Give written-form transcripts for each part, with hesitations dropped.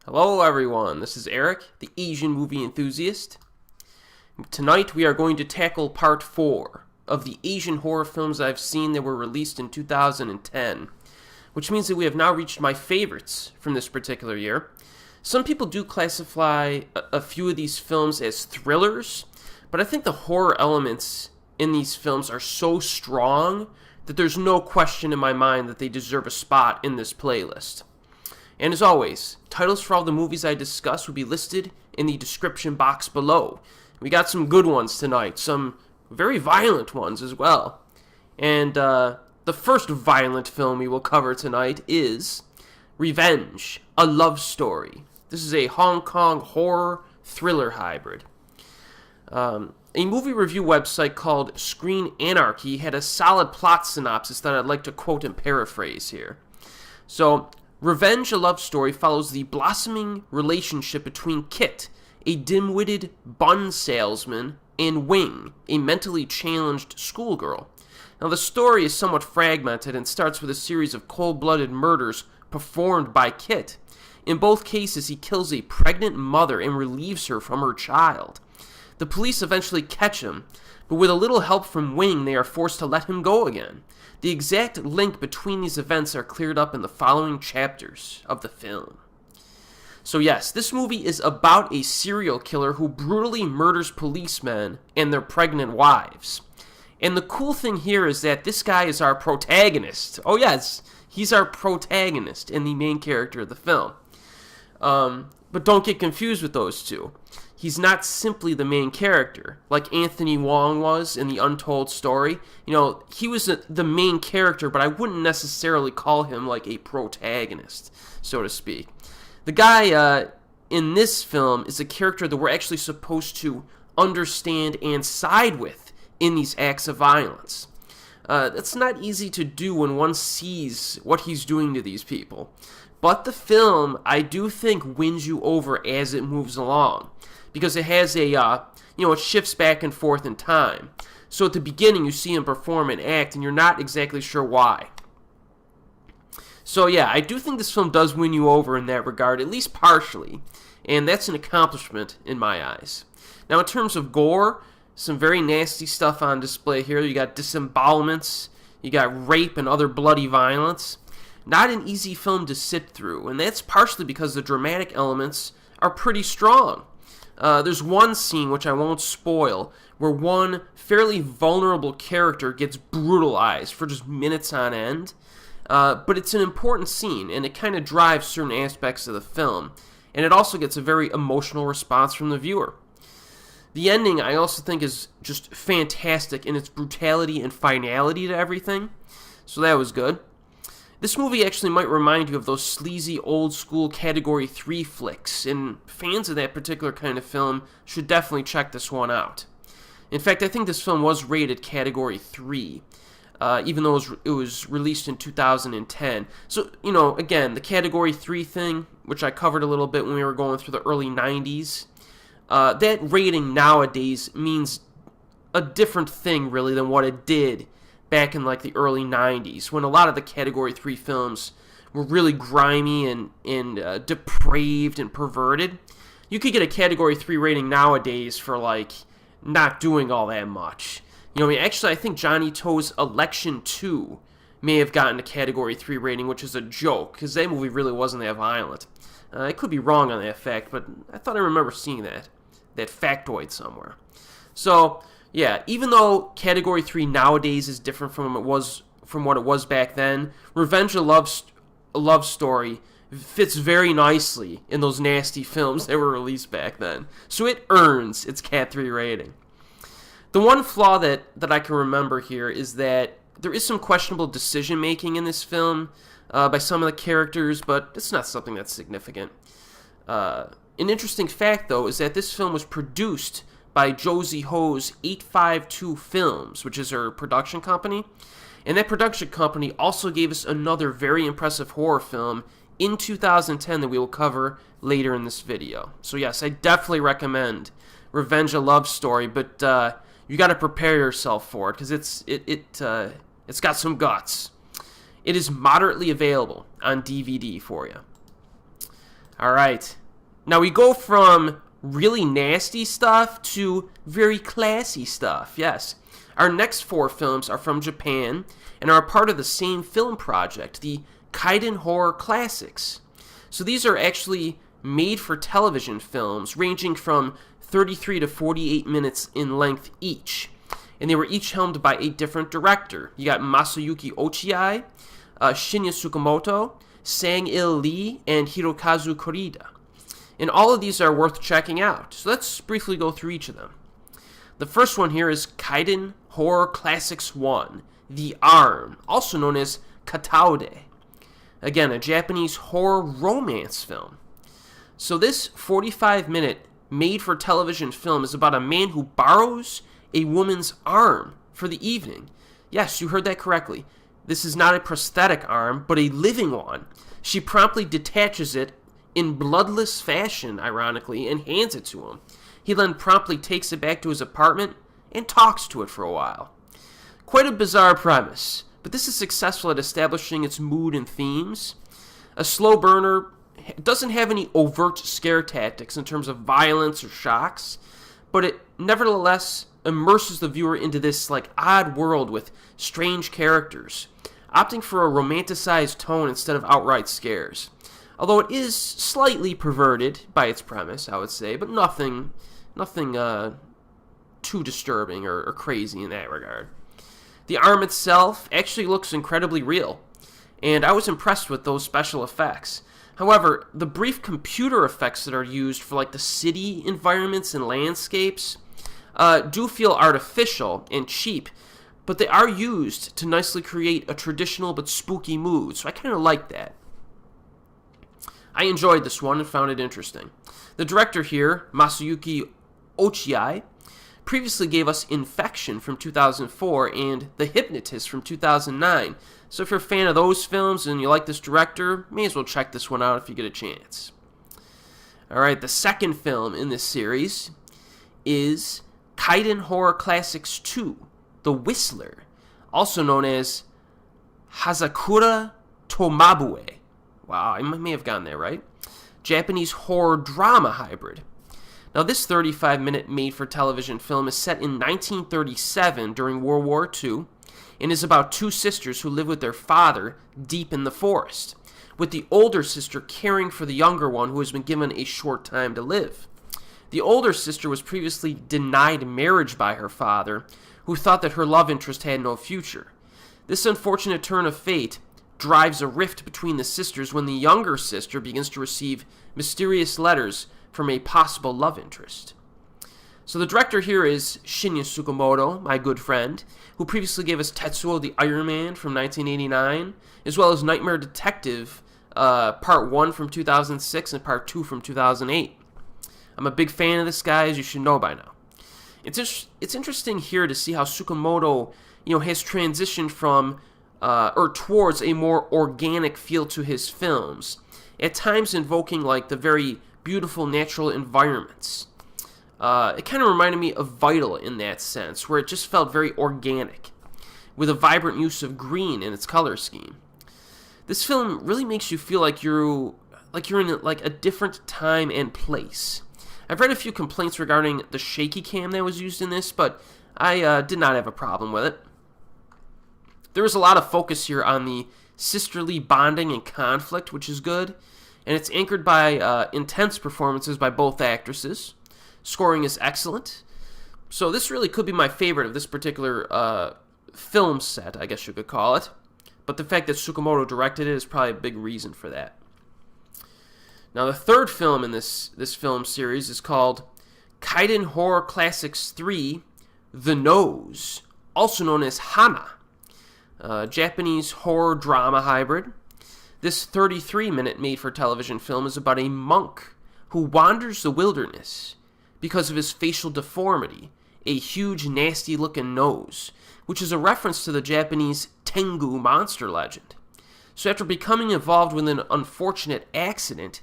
Hello everyone, this is Erik, the Asian movie enthusiast. Tonight we are going to tackle part 4 of the Asian horror films I've seen that were released in 2010, which means that we have now reached my favorites from this particular year. Some people do classify a few of these films as thrillers, but I think the horror elements in these films are so strong that there's no question in my mind that they deserve a spot in this playlist. And as always, titles for all the movies I discuss will be listed in the description box below. We got some good ones tonight, some very violent ones as well. And the first violent film we will cover tonight is Revenge, a Love Story. This is a Hong Kong horror thriller hybrid. A movie review website called Screen Anarchy had a solid plot synopsis that I'd like to quote and paraphrase here. So, Revenge, a Love Story follows the blossoming relationship between Kit, a dim-witted bun salesman, and Wing, a mentally challenged schoolgirl. Now, the story is somewhat fragmented and starts with a series of cold-blooded murders performed by Kit. In both cases, he kills a pregnant mother and relieves her from her child. The police eventually catch him, but with a little help from Wing, they are forced to let him go again. The exact link between these events are cleared up in the following chapters of the film. So yes, this movie is about a serial killer who brutally murders policemen and their pregnant wives. And the cool thing here is that this guy is our protagonist. Oh yes, he's our protagonist and the main character of the film. But don't get confused with those two. He's not simply the main character, like Anthony Wong was in The Untold Story. You know, he was the main character, but I wouldn't necessarily call him like a protagonist, so to speak. The guy in this film is a character that we're actually supposed to understand and side with in these acts of violence. That's not easy to do when one sees what he's doing to these people. But the film, I do think, wins you over as it moves along. Because it has it shifts back and forth in time. So at the beginning, you see him perform an act, and you're not exactly sure why. So yeah, I do think this film does win you over in that regard, at least partially. And that's an accomplishment in my eyes. Now, in terms of gore, some very nasty stuff on display here. You got disembowelments, you got rape and other bloody violence. Not an easy film to sit through, and that's partially because the dramatic elements are pretty strong. There's one scene, which I won't spoil, where one fairly vulnerable character gets brutalized for just minutes on end. But it's an important scene, and it kind of drives certain aspects of the film. And it also gets a very emotional response from the viewer. The ending, I also think, is just fantastic in its brutality and finality to everything. So that was good. This movie actually might remind you of those sleazy old-school Category 3 flicks, and fans of that particular kind of film should definitely check this one out. In fact, I think this film was rated Category 3, even though it was released in 2010. So, again, the Category 3 thing, which I covered a little bit when we were going through the early 90s, that rating nowadays means a different thing, really, than what it did back in like the early 90s, when a lot of the Category 3 films were really grimy and depraved and perverted. You could get a Category 3 rating nowadays for like not doing all that much. Actually, I think Johnny To's Election 2 may have gotten a Category 3 rating, which is a joke, because that movie really wasn't that violent. I could be wrong on that fact, but I thought I remember seeing that factoid somewhere. So, yeah, even though Category 3 nowadays is different from what it was back then, Revenge, a Love Story fits very nicely in those nasty films that were released back then. So it earns its Cat 3 rating. The one flaw that I can remember here is that there is some questionable decision-making in this film by some of the characters, but it's not something that's significant. An interesting fact, though, is that this film was produced by Josie Ho's 852 Films, which is her production company. And that production company also gave us another very impressive horror film in 2010 that we will cover later in this video. So yes, I definitely recommend Revenge, a Love Story, but you got to prepare yourself for it, because it's got some guts. It is moderately available on DVD for you. All right. Now we go from really nasty stuff to very classy stuff. Yes. Our next 4 films are from Japan and are a part of the same film project, the Kaidan Horror Classics. So these are actually made-for-television films ranging from 33 to 48 minutes in length each. And they were each helmed by a different director. You got Masayuki Ochiai, Shinya Tsukamoto, Sang-il Lee, and Hirokazu Kurita. And all of these are worth checking out. So let's briefly go through each of them. The first one here is Kaidan Horror Classics 1, The Arm, also known as Kataude. Again, a Japanese horror romance film. So this 45-minute made-for-television film is about a man who borrows a woman's arm for the evening. Yes, you heard that correctly. This is not a prosthetic arm, but a living one. She promptly detaches it in bloodless fashion, ironically, and hands it to him. He then promptly takes it back to his apartment and talks to it for a while. Quite a bizarre premise, but this is successful at establishing its mood and themes. A slow burner doesn't have any overt scare tactics in terms of violence or shocks, but it nevertheless immerses the viewer into this odd world with strange characters, opting for a romanticized tone instead of outright scares. Although it is slightly perverted by its premise, I would say, but nothing too disturbing or crazy in that regard. The arm itself actually looks incredibly real, and I was impressed with those special effects. However, the brief computer effects that are used for the city environments and landscapes do feel artificial and cheap, but they are used to nicely create a traditional but spooky mood, so I kind of like that. I enjoyed this one and found it interesting. The director here, Masayuki Ochiai, previously gave us Infection from 2004 and The Hypnotist from 2009. So if you're a fan of those films and you like this director, may as well check this one out if you get a chance. Alright, the second film in this series is Kaidan Horror Classics 2, The Whistler, also known as Hazakura to Mabue. Wow, I may have gotten that right. Japanese horror drama hybrid. Now, this 35-minute made-for-television film is set in 1937 during World War II and is about 2 sisters who live with their father deep in the forest, with the older sister caring for the younger one who has been given a short time to live. The older sister was previously denied marriage by her father, who thought that her love interest had no future. This unfortunate turn of fate drives a rift between the sisters when the younger sister begins to receive mysterious letters from a possible love interest. So the director here is Shinya Tsukamoto, my good friend, who previously gave us Tetsuo the Iron Man from 1989, as well as Nightmare Detective Part 1 from 2006 and Part 2 from 2008. I'm a big fan of this guy, as you should know by now. It's interesting here to see how Tsukamoto, has transitioned from towards a more organic feel to his films, at times invoking the very beautiful natural environments. It kind of reminded me of Vital in that sense, where it just felt very organic, with a vibrant use of green in its color scheme. This film really makes you feel like you're in a different time and place. I've read a few complaints regarding the shaky cam that was used in this, but I did not have a problem with it. There is a lot of focus here on the sisterly bonding and conflict, which is good, and it's anchored by intense performances by both actresses. Scoring is excellent. So this really could be my favorite of this particular film set, I guess you could call it. But the fact that Tsukamoto directed it is probably a big reason for that. Now the third film in this film series is called Kaidan Horror Classics 3, The Nose, also known as Hana. Japanese horror drama hybrid. This 33-minute made-for-television film is about a monk who wanders the wilderness because of his facial deformity, a huge, nasty-looking nose, which is a reference to the Japanese Tengu monster legend. So after becoming involved with an unfortunate accident,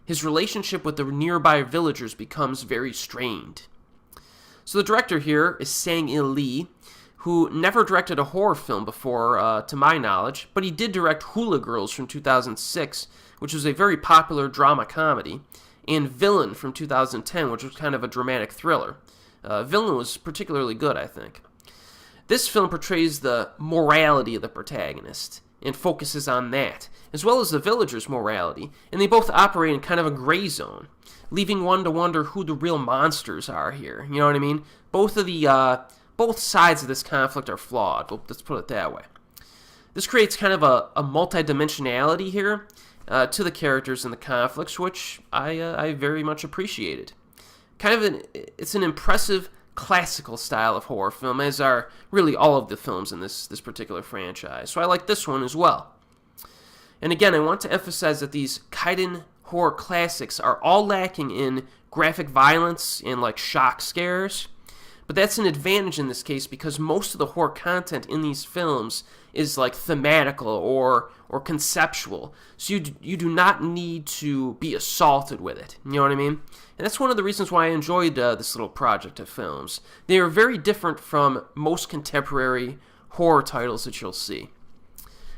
his relationship with the nearby villagers becomes very strained. So the director here is Sang-il Lee, who never directed a horror film before, to my knowledge, but he did direct Hula Girls from 2006, which was a very popular drama comedy, and Villain from 2010, which was kind of a dramatic thriller. Villain was particularly good, I think. This film portrays the morality of the protagonist and focuses on that, as well as the villagers' morality, and they both operate in kind of a gray zone, leaving one to wonder who the real monsters are here. You know what I mean? Both sides of this conflict are flawed. Let's put it that way. This creates kind of a multi-dimensionality here to the characters and the conflicts, which I very much appreciated. It's an impressive classical style of horror film, as are really all of the films in this particular franchise. So I like this one as well. And again, I want to emphasize that these Kaidan horror classics are all lacking in graphic violence and like shock scares. But that's an advantage in this case because most of the horror content in these films is like thematical or conceptual. So you do not need to be assaulted with it. You know what I mean? And that's one of the reasons why I enjoyed this little project of films. They are very different from most contemporary horror titles that you'll see.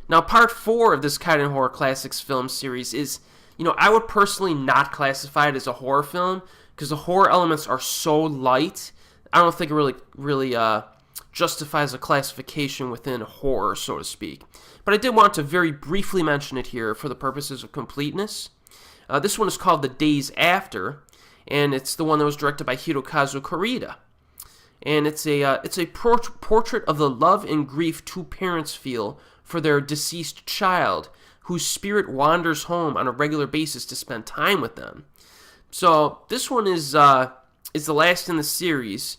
Now, part 4 of this Kaidan Horror Classics film series is, I would personally not classify it as a horror film because the horror elements are so light. I don't think it really justifies a classification within horror, so to speak. But I did want to very briefly mention it here for the purposes of completeness. This one is called The Days After, and it's the one that was directed by Hirokazu Kurita. And it's a portrait of the love and grief two parents feel for their deceased child, whose spirit wanders home on a regular basis to spend time with them. So this one is the last in the series,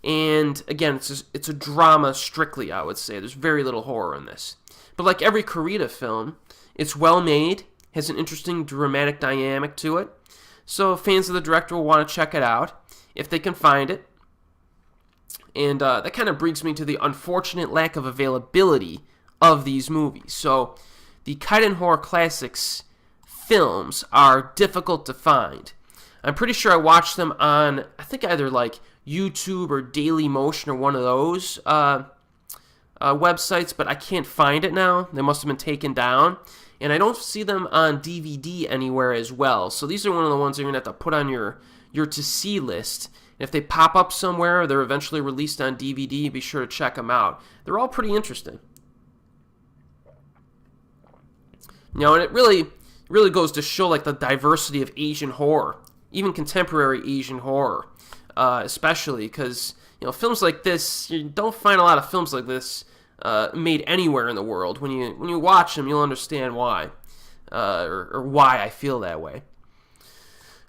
and again, it's a drama strictly, I would say. There's very little horror in this. But like every Kurita film, it's well made, has an interesting dramatic dynamic to it. So fans of the director will want to check it out if they can find it. And that kind of brings me to the unfortunate lack of availability of these movies. So the Kaidan Horror Classics films are difficult to find. I'm pretty sure I watched them on, I think either like YouTube or Daily Motion or one of those websites, but I can't find it now. They must have been taken down. And I don't see them on DVD anywhere as well. So these are one of the ones you're going to have to put on your to-see list. And if they pop up somewhere or they're eventually released on DVD, be sure to check them out. They're all pretty interesting. And it really goes to show like the diversity of Asian horror, even contemporary Asian horror, especially because films like this, you don't find a lot of films like this made anywhere in the world. When you watch them, you'll understand why, or why I feel that way.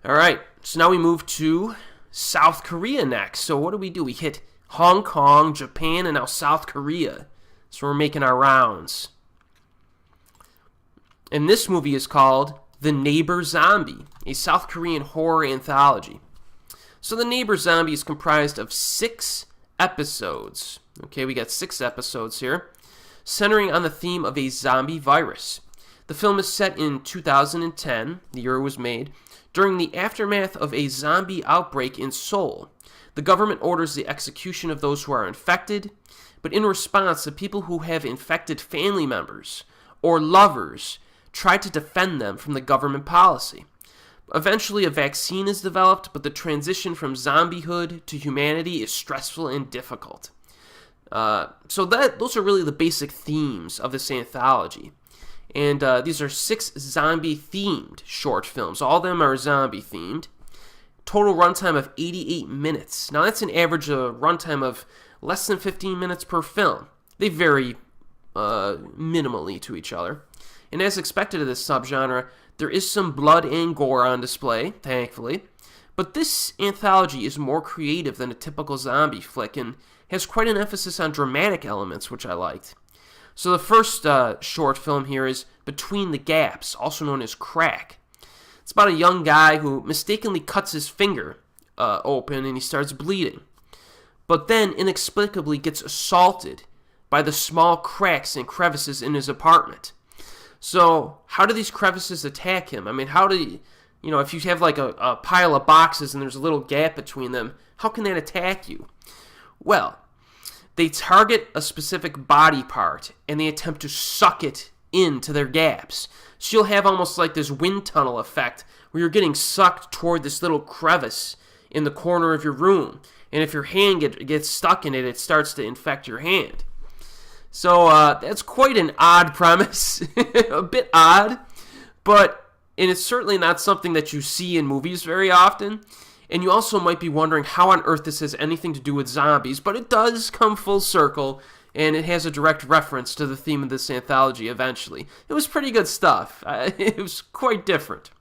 All right, so now we move to South Korea next. So what do? We hit Hong Kong, Japan, and now South Korea. So we're making our rounds. And this movie is called The Neighbor Zombie, a South Korean horror anthology. So The Neighbor Zombie is comprised of 6 episodes. Okay, we got 6 episodes here, centering on the theme of a zombie virus. The film is set in 2010, the year it was made, during the aftermath of a zombie outbreak in Seoul. The government orders the execution of those who are infected, but in response, the people who have infected family members or lovers try to defend them from the government policy. Eventually, a vaccine is developed, but the transition from zombiehood to humanity is stressful and difficult. So those are really the basic themes of this anthology. And these are 6 zombie-themed short films. All of them are zombie-themed. Total runtime of 88 minutes. Now, that's an average runtime of less than 15 minutes per film. They vary minimally to each other. And as expected of this subgenre, there is some blood and gore on display, thankfully. But this anthology is more creative than a typical zombie flick and has quite an emphasis on dramatic elements, which I liked. So the first short film here is Between the Gaps, also known as Crack. It's about a young guy who mistakenly cuts his finger open and he starts bleeding. But then inexplicably gets assaulted by the small cracks and crevices in his apartment. So how do these crevices attack him? I mean, how do if you have like a pile of boxes and there's a little gap between them, how can that attack you? Well, they target a specific body part and they attempt to suck it into their gaps. So you'll have almost like this wind tunnel effect where you're getting sucked toward this little crevice in the corner of your room. And if your hand gets stuck in it, it starts to infect your hand. So that's quite an odd premise, a bit odd, and it's certainly not something that you see in movies very often. And you also might be wondering how on earth this has anything to do with zombies, but it does come full circle, and it has a direct reference to the theme of this anthology eventually. It was pretty good stuff. It was quite different.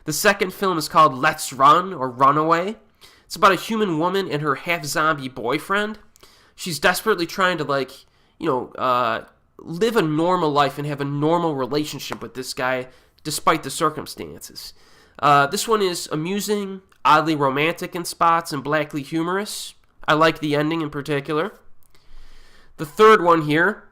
The second film is called Let's Run, or Runaway. It's about a human woman and her half-zombie boyfriend. She's desperately trying to, live a normal life and have a normal relationship with this guy despite the circumstances. This one is amusing, oddly romantic in spots, and blackly humorous. I like the ending in particular. The third one here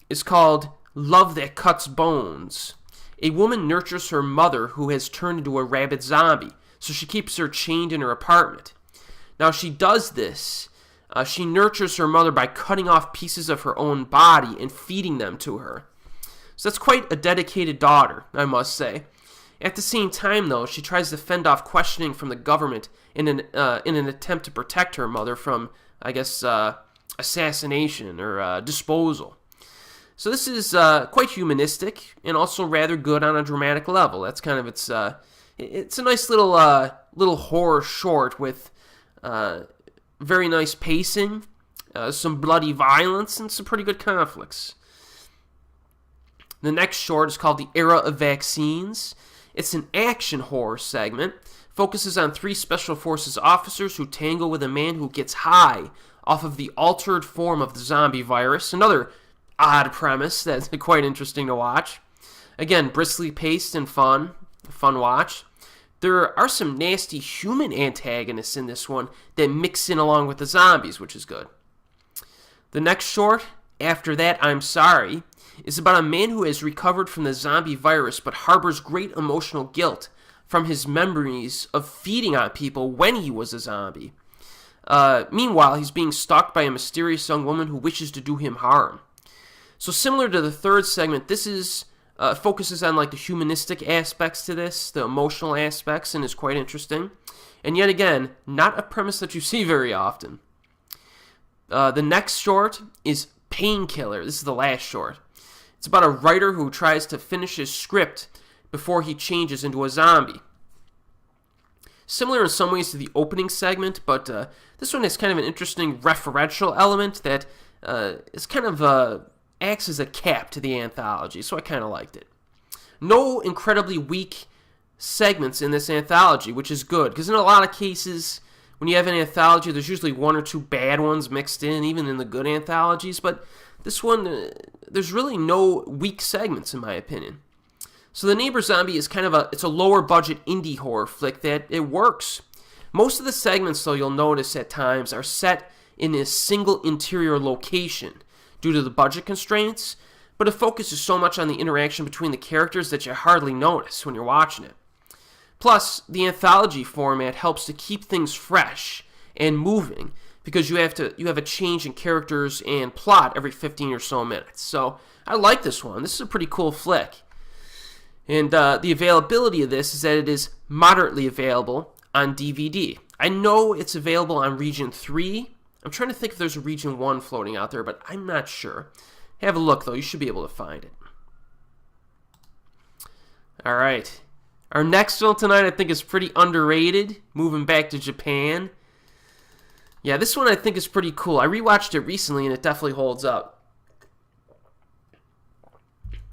is called Love That Cuts Bones. A woman nurtures her mother who has turned into a rabid zombie, so she keeps her chained in her apartment. Now she does this. She nurtures her mother by cutting off pieces of her own body and feeding them to her. So that's quite a dedicated daughter, I must say. At the same time, though, she tries to fend off questioning from the government in an attempt to protect her mother from, assassination or disposal. So this is quite humanistic and also rather good on a dramatic level. That's kind of it's a nice little horror short with very nice pacing, some bloody violence, and some pretty good conflicts. The next short is called The Era of Vaccines. It's an action horror segment. Focuses on 3 Special Forces officers who tangle with a man who gets high off of the altered form of the zombie virus. Another odd premise that's quite interesting to watch. Again, briskly paced and fun watch. There are some nasty human antagonists in this one that mix in along with the zombies, which is good. The next short, After That, I'm Sorry, is about a man who has recovered from the zombie virus but harbors great emotional guilt from his memories of feeding on people when he was a zombie. Meanwhile, he's being stalked by a mysterious young woman who wishes to do him harm. So similar to the third segment, this is focuses on the humanistic aspects to this, the emotional aspects, and is quite interesting. And yet again, not a premise that you see very often. The next short is Painkiller. This is the last short. It's about a writer who tries to finish his script before he changes into a zombie. Similar in some ways to the opening segment, but this one has kind of an interesting referential element that is kind of acts as a cap to the anthology, so I kind of liked it. No incredibly weak segments in this anthology, which is good, because in a lot of cases, when you have an anthology, there's usually 1 or 2 bad ones mixed in, even in the good anthologies, but this one, there's really no weak segments, in my opinion. So The Neighbor Zombie is it's a lower budget indie horror flick that it works. Most of the segments, though, you'll notice at times, are set in a single interior location due to the budget constraints, but it focuses so much on the interaction between the characters that you hardly notice when you're watching it. Plus, the anthology format helps to keep things fresh and moving because you have a change in characters and plot every 15 or so minutes. So I like this one. This is a pretty cool flick. And the availability of this is that it is moderately available on DVD. I know it's available on Region 3. I'm trying to think if there's a Region 1 floating out there, but I'm not sure. Have a look, though. You should be able to find it. All right. Our next film tonight I think is pretty underrated, moving back to Japan. Yeah, this one I think is pretty cool. I rewatched it recently, and it definitely holds up.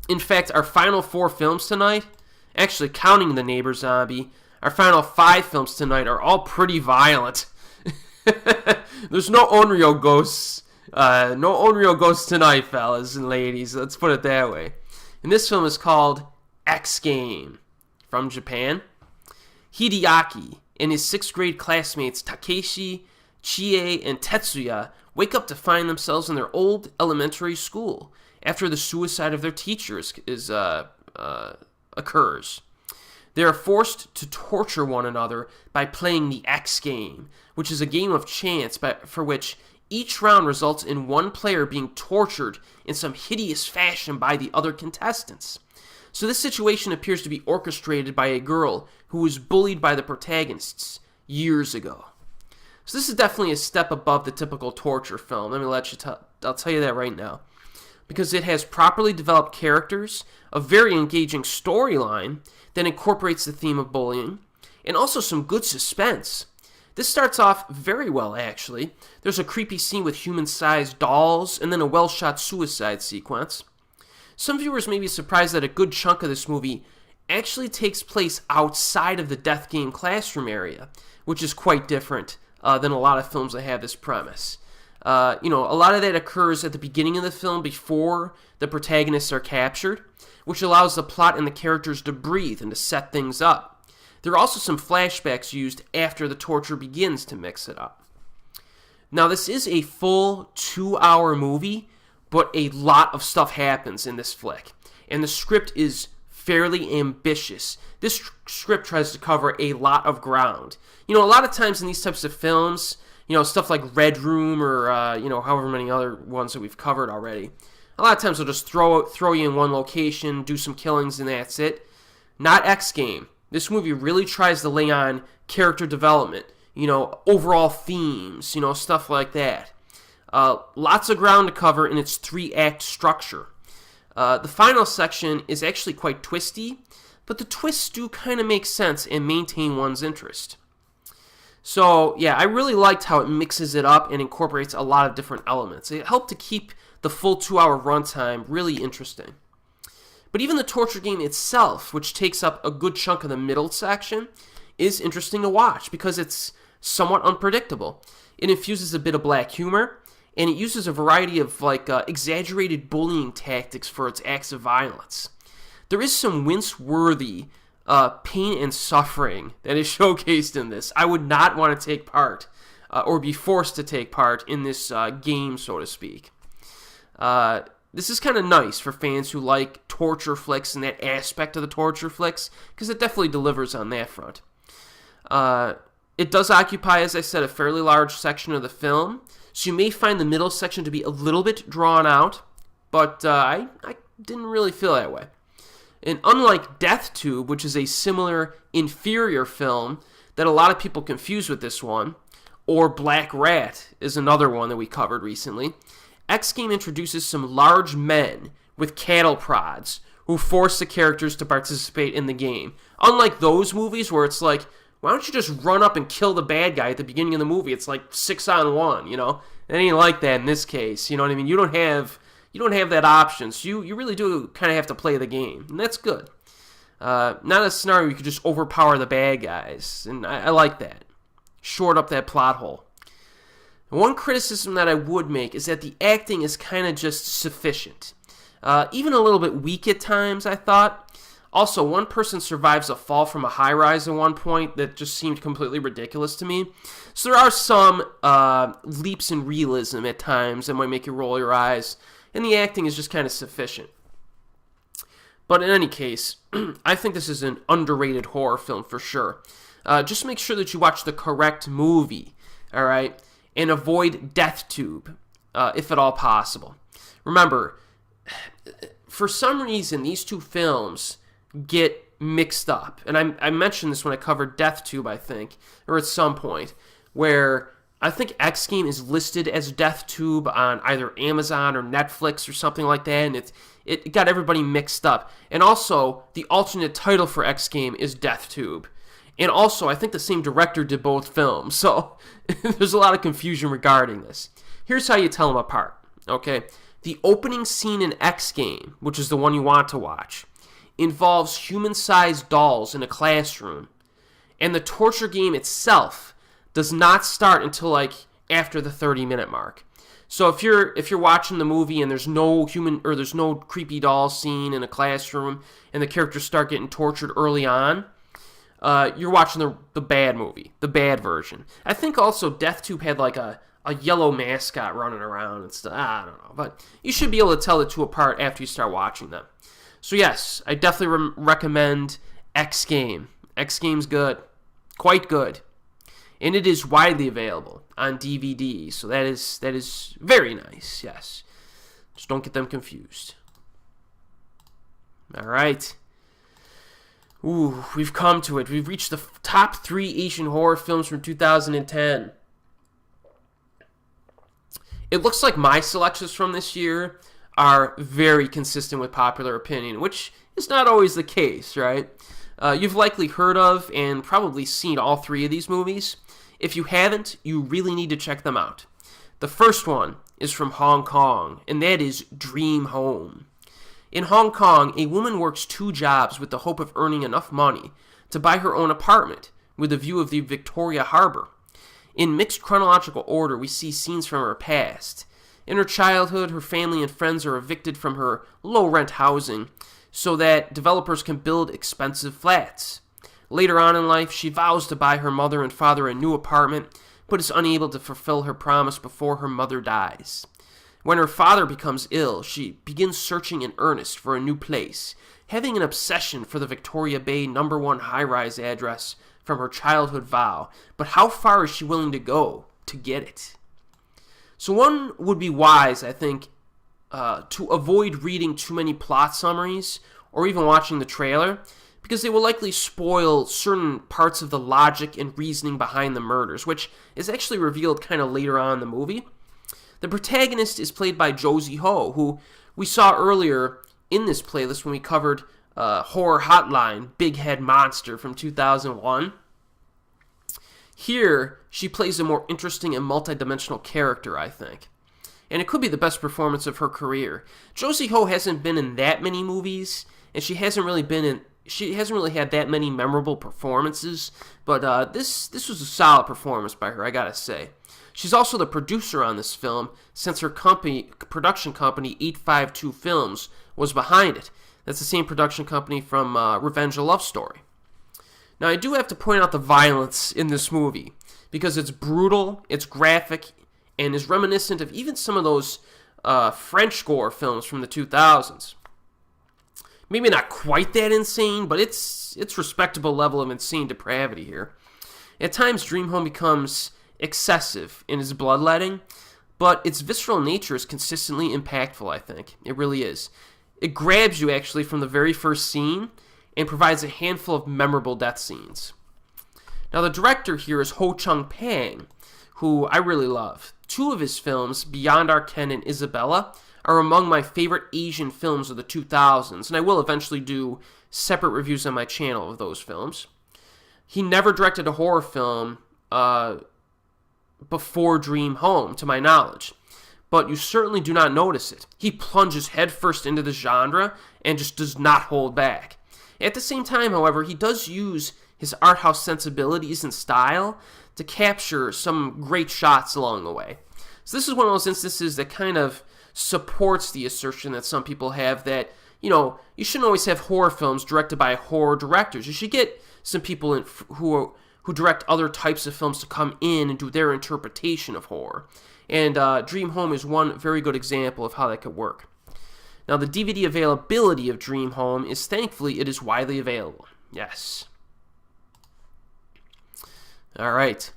In fact, our final 4 films tonight, actually counting The Neighbor Zombie, our final 5 films tonight are all pretty violent. There's no Onryo ghosts. No Onryo ghosts tonight, fellas and ladies. Let's put it that way. And this film is called X Game, from Japan. Hideaki and his 6th grade classmates Takeshi, Chie, and Tetsuya wake up to find themselves in their old elementary school after the suicide of their teacher occurs. They are forced to torture one another by playing the X Game, which is a game of chance for which each round results in one player being tortured in some hideous fashion by the other contestants. So this situation appears to be orchestrated by a girl who was bullied by the protagonists years ago. So this is definitely a step above the typical torture film. I'll tell you that right now. Because it has properly developed characters, a very engaging storyline that incorporates the theme of bullying, and also some good suspense. This starts off very well, actually. There's a creepy scene with human-sized dolls, and then a well-shot suicide sequence. Some viewers may be surprised that a good chunk of this movie actually takes place outside of the death game classroom area, which is quite different than a lot of films that have this premise. A lot of that occurs at the beginning of the film before the protagonists are captured, which allows the plot and the characters to breathe and to set things up. There are also some flashbacks used after the torture begins to mix it up. Now, this is a full 2-hour movie, but a lot of stuff happens in this flick, and the script is fairly ambitious. This script tries to cover a lot of ground. A lot of times in these types of films, stuff like Red Room or, however many other ones that we've covered already, a lot of times they'll just throw you in one location, do some killings, and that's it. Not X Game. This movie really tries to lay on character development, overall themes, stuff like that. Lots of ground to cover in its 3-act structure. The final section is actually quite twisty, but the twists do kind of make sense and maintain one's interest. So, yeah, I really liked how it mixes it up and incorporates a lot of different elements. It helped to keep the full 2-hour runtime really interesting. But even the torture game itself, which takes up a good chunk of the middle section, is interesting to watch because it's somewhat unpredictable. It infuses a bit of black humor, and it uses a variety of exaggerated bullying tactics for its acts of violence. There is some wince-worthy pain and suffering that is showcased in this. I would not want to take part or be forced to take part in this game, so to speak. This is kind of nice for fans who like torture flicks and that aspect of the torture flicks, because it definitely delivers on that front. It does occupy, as I said, a fairly large section of the film, so you may find the middle section to be a little bit drawn out, but I didn't really feel that way. And unlike Death Tube, which is a similar, inferior film that a lot of people confuse with this one, or Black Rat is another one that we covered recently, X Game introduces some large men with cattle prods who force the characters to participate in the game. Unlike those movies where it's like, why don't you just run up and kill the bad guy at the beginning of the movie? It's like 6-on-1, It ain't like that in this case, you know what I mean? You don't have that option, so you really do kind of have to play the game, and that's good. Not a scenario where you could just overpower the bad guys, and I like that. Short up that plot hole. One criticism that I would make is that the acting is kind of just sufficient. Even a little bit weak at times, I thought. Also, one person survives a fall from a high-rise at one point that just seemed completely ridiculous to me. So there are some leaps in realism at times that might make you roll your eyes, and the acting is just kind of sufficient. But in any case, I think this is an underrated horror film for sure. Just make sure that you watch the correct movie, all right? And avoid Death Tube, if at all possible. Remember, for some reason, these two films get mixed up. And I mentioned this when I covered Death Tube, I think, or at some point, where I think X Game is listed as Death Tube on either Amazon or Netflix or something like that, and it got everybody mixed up. And also, the alternate title for X Game is Death Tube. And also, I think the same director did both films, so there's a lot of confusion regarding this. Here's how you tell them apart, okay? The opening scene in X Game, which is the one you want to watch, involves human-sized dolls in a classroom, and the torture game itself does not start until after the 30-minute mark. So if you're watching the movie and there's no creepy doll scene in a classroom and the characters start getting tortured early on, you're watching the bad movie, the bad version. I think also Death Tube had a yellow mascot running around and stuff. I don't know, but you should be able to tell the two apart after you start watching them. So yes, I definitely recommend X Game. X Game's good, quite good, and it is widely available on DVD. So that is very nice. Yes, just don't get them confused. All right. Ooh, we've come to it. We've reached the top 3 Asian horror films from 2010. It looks like my selections from this year are very consistent with popular opinion, which is not always the case, right? You've likely heard of and probably seen all 3 of these movies. If you haven't, you really need to check them out. The first one is from Hong Kong, and that is Dream Home. In Hong Kong, a woman works 2 jobs with the hope of earning enough money to buy her own apartment with a view of the Victoria Harbor. In mixed chronological order, we see scenes from her past. In her childhood, her family and friends are evicted from her low-rent housing so that developers can build expensive flats. Later on in life, she vows to buy her mother and father a new apartment, but is unable to fulfill her promise before her mother dies. When her father becomes ill, she begins searching in earnest for a new place, having an obsession for the Victoria Bay No. 1 high-rise address from her childhood vow. But how far is she willing to go to get it? So one would be wise, I think, to avoid reading too many plot summaries or even watching the trailer, because they will likely spoil certain parts of the logic and reasoning behind the murders, which is actually revealed kind of later on in the movie. The protagonist is played by Josie Ho, who we saw earlier in this playlist when we covered Horror Hotline, Big Head Monster from 2001. Here, she plays a more interesting and multidimensional character, I think. And it could be the best performance of her career. Josie Ho hasn't been in that many movies, and she hasn't really had that many memorable performances, but this was a solid performance by her, I gotta say. She's also the producer on this film, since her production company, 852 Films, was behind it. That's the same production company from Revenge a Love Story. Now, I do have to point out the violence in this movie, because it's brutal, it's graphic, and is reminiscent of even some of those French gore films from the 2000s. Maybe not quite that insane, but it's respectable level of insane depravity here. At times, Dream Home becomes excessive in its bloodletting, but its visceral nature is consistently impactful, I think. It really is. It grabs you, actually, from the very first scene and provides a handful of memorable death scenes. Now, the director here is Ho-cheung, who I really love. 2 of his films, Beyond Our Ken and Isabella, are among my favorite Asian films of the 2000s, and I will eventually do separate reviews on my channel of those films. He never directed a horror film before Dream Home, to my knowledge, but you certainly do not notice it. He plunges headfirst into the genre and just does not hold back. At the same time, however, he does use his art house sensibilities and style to capture some great shots along the way. So this is one of those instances that kind of supports the assertion that some people have that, you shouldn't always have horror films directed by horror directors. You should get some people who direct other types of films to come in and do their interpretation of horror. And Dream Home is one very good example of how that could work. Now, the DVD availability of Dream Home is, thankfully, it is widely available. Yes. All right.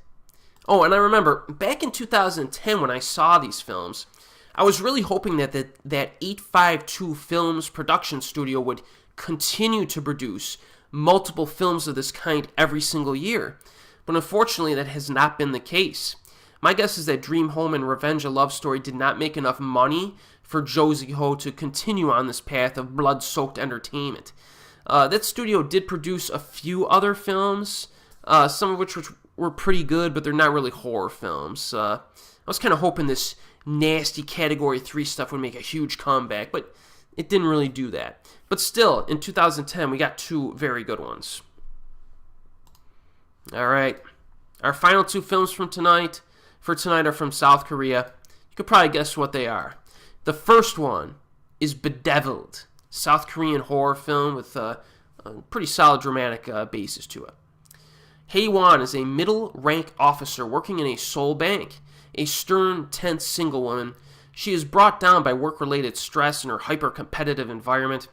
Oh, and I remember, back in 2010 when I saw these films, I was really hoping that 852 Films production studio would continue to produce multiple films of this kind every single year. But unfortunately, that has not been the case. My guess is that Dream Home and Revenge a Love Story did not make enough money for Josie Ho to continue on this path of blood-soaked entertainment. That studio did produce a few other films, some of which were pretty good, but they're not really horror films. I was kind of hoping this nasty Category 3 stuff would make a huge comeback, but it didn't really do that. But still, in 2010, we got 2 very good ones. All right. Our final 2 films for tonight are from South Korea. You could probably guess what they are. The first one is Bedeviled, South Korean horror film with a pretty solid dramatic basis to it. Hae-won is a middle-rank officer working in a Seoul bank. A stern, tense single woman, she is brought down by work-related stress in her hyper-competitive environment.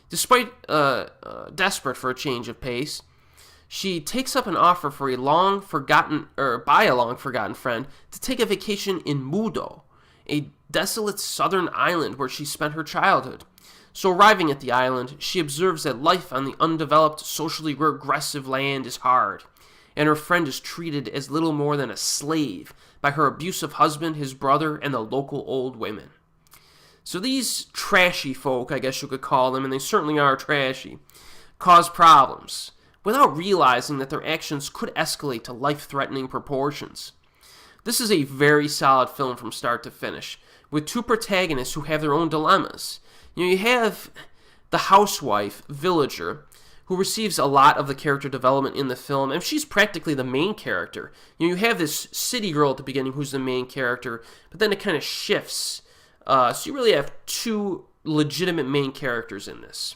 Despite desperate for a change of pace, she takes up an offer by a long-forgotten friend to take a vacation in Mudo, a desolate southern island where she spent her childhood. So arriving at the island, she observes that life on the undeveloped, socially regressive land is hard, and her friend is treated as little more than a slave by her abusive husband, his brother, and the local old women. So these trashy folk, I guess you could call them, and they certainly are trashy, cause problems without realizing that their actions could escalate to life-threatening proportions. This is a very solid film from start to finish, with two protagonists who have their own dilemmas. You have the housewife, Villager, who receives a lot of the character development in the film, and she's practically the main character. You have this city girl at the beginning who's the main character, but then it kind of shifts. So you really have two legitimate main characters in this.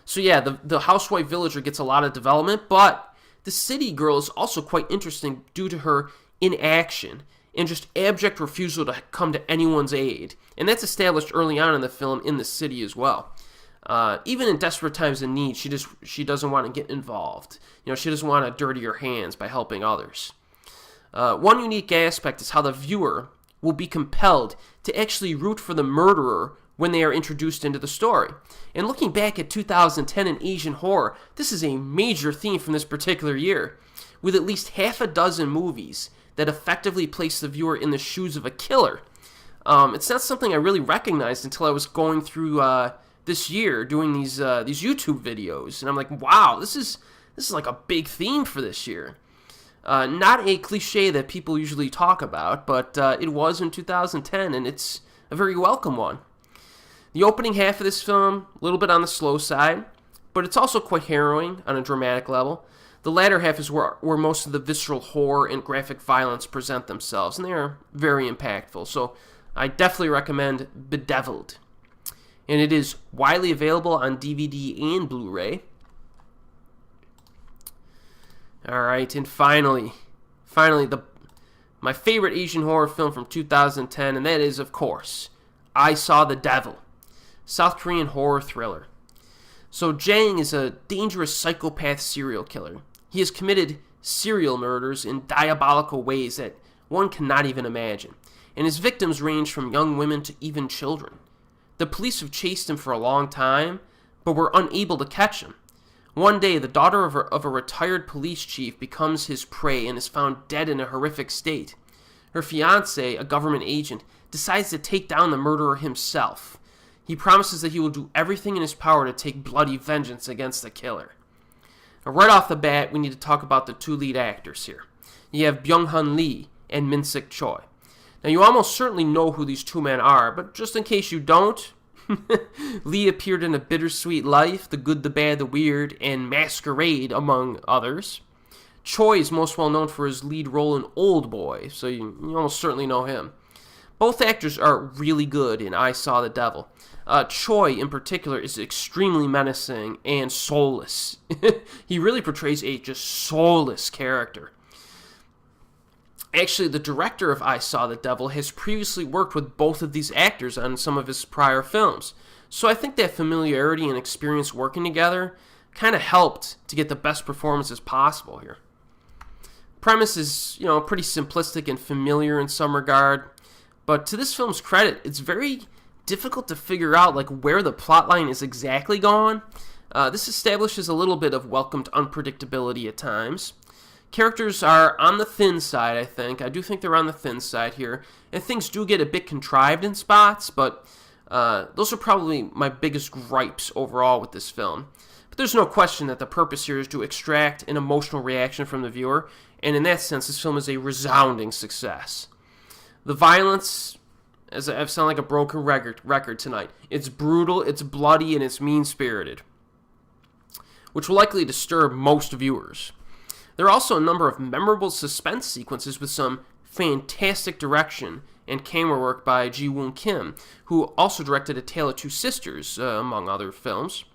So yeah, the housewife Villager gets a lot of development, but the city girl is also quite interesting due to her inaction and just abject refusal to come to anyone's aid. And that's established early on in the film in the city as well. Even in desperate times of need, she doesn't want to get involved. She doesn't want to dirty her hands by helping others. One unique aspect is how the viewer will be compelled to actually root for the murderer when they are introduced into the story. And looking back at 2010 in Asian horror, this is a major theme from this particular year, with at least half a dozen movies that effectively place the viewer in the shoes of a killer. It's not something I really recognized until I was going through this year doing these YouTube videos, and I'm like, wow, this is like a big theme for this year. Not a cliche that people usually talk about, but it was in 2010, and it's a very welcome one. The opening half of this film, a little bit on the slow side, but it's also quite harrowing on a dramatic level. The latter half is where most of the visceral horror and graphic violence present themselves, and they are very impactful. So I definitely recommend Bedeviled. And it is widely available on DVD and Blu-ray. Alright, and finally, my favorite Asian horror film from 2010, and that is, of course, I Saw the Devil, South Korean horror thriller. So Jang is a dangerous psychopath serial killer. He has committed serial murders in diabolical ways that one cannot even imagine, and his victims range from young women to even children. The police have chased him for a long time, but were unable to catch him. One day, the daughter of a retired police chief becomes his prey and is found dead in a horrific state. Her fiancé, a government agent, decides to take down the murderer himself. He promises that he will do everything in his power to take bloody vengeance against the killer. Now, right off the bat, we need to talk about the two lead actors here. You have Byung-hun Lee and Min-sik Choi. Now, you almost certainly know who these two men are, but just in case you don't, Lee appeared in A Bittersweet Life, The Good, the Bad, the Weird, and Masquerade, among others. Choi is most well known for his lead role in Old Boy, so you almost certainly know him. Both actors are really good in I Saw the Devil. Choi, in particular, is extremely menacing and soulless. He really portrays a just soulless character. Actually, the director of I Saw the Devil has previously worked with both of these actors on some of his prior films. So I think that familiarity and experience working together kind of helped to get the best performances possible here. Premise is, pretty simplistic and familiar in some regard, but to this film's credit, it's very difficult to figure out where the plotline is exactly going. This establishes a little bit of welcomed unpredictability at times. Characters are on the thin side, I think. I do think they're on the thin side here. And things do get a bit contrived in spots, but those are probably my biggest gripes overall with this film. But there's no question that the purpose here is to extract an emotional reaction from the viewer, and in that sense, this film is a resounding success. The violence, as I've sounded like a broken record tonight, it's brutal, it's bloody, and it's mean-spirited, which will likely disturb most viewers. There are also a number of memorable suspense sequences with some fantastic direction and camera work by Ji-woon Kim, who also directed A Tale of Two Sisters, among other films.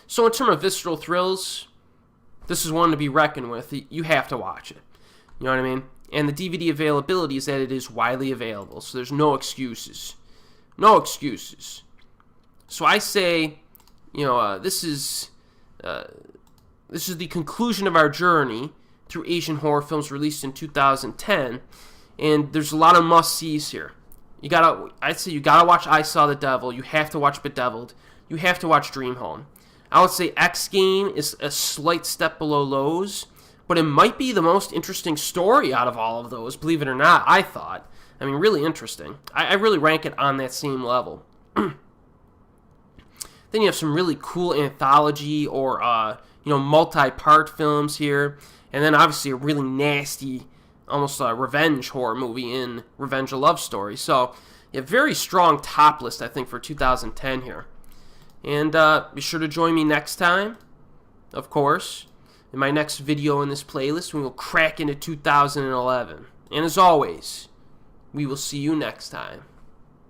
So in terms of visceral thrills, this is one to be reckoned with. You have to watch it. You know what I mean? And the DVD availability is that it is widely available, so there's no excuses. No excuses. So I say, this is the conclusion of our journey through Asian horror films released in 2010, and there's a lot of must-sees here. I'd say you gotta watch I Saw the Devil. You have to watch Bedeviled. You have to watch Dream Home. I would say X Game is a slight step below Lowe's, but it might be the most interesting story out of all of those, believe it or not, I thought. I mean, really interesting. I really rank it on that same level. Then you have some really cool anthology or, multi-part films here. And then obviously a really nasty, almost a revenge horror movie in Revenge a Love Story. So, a very strong top list, I think, for 2010 here. And be sure to join me next time, of course, in my next video in this playlist when we'll crack into 2011. And as always, we will see you next time.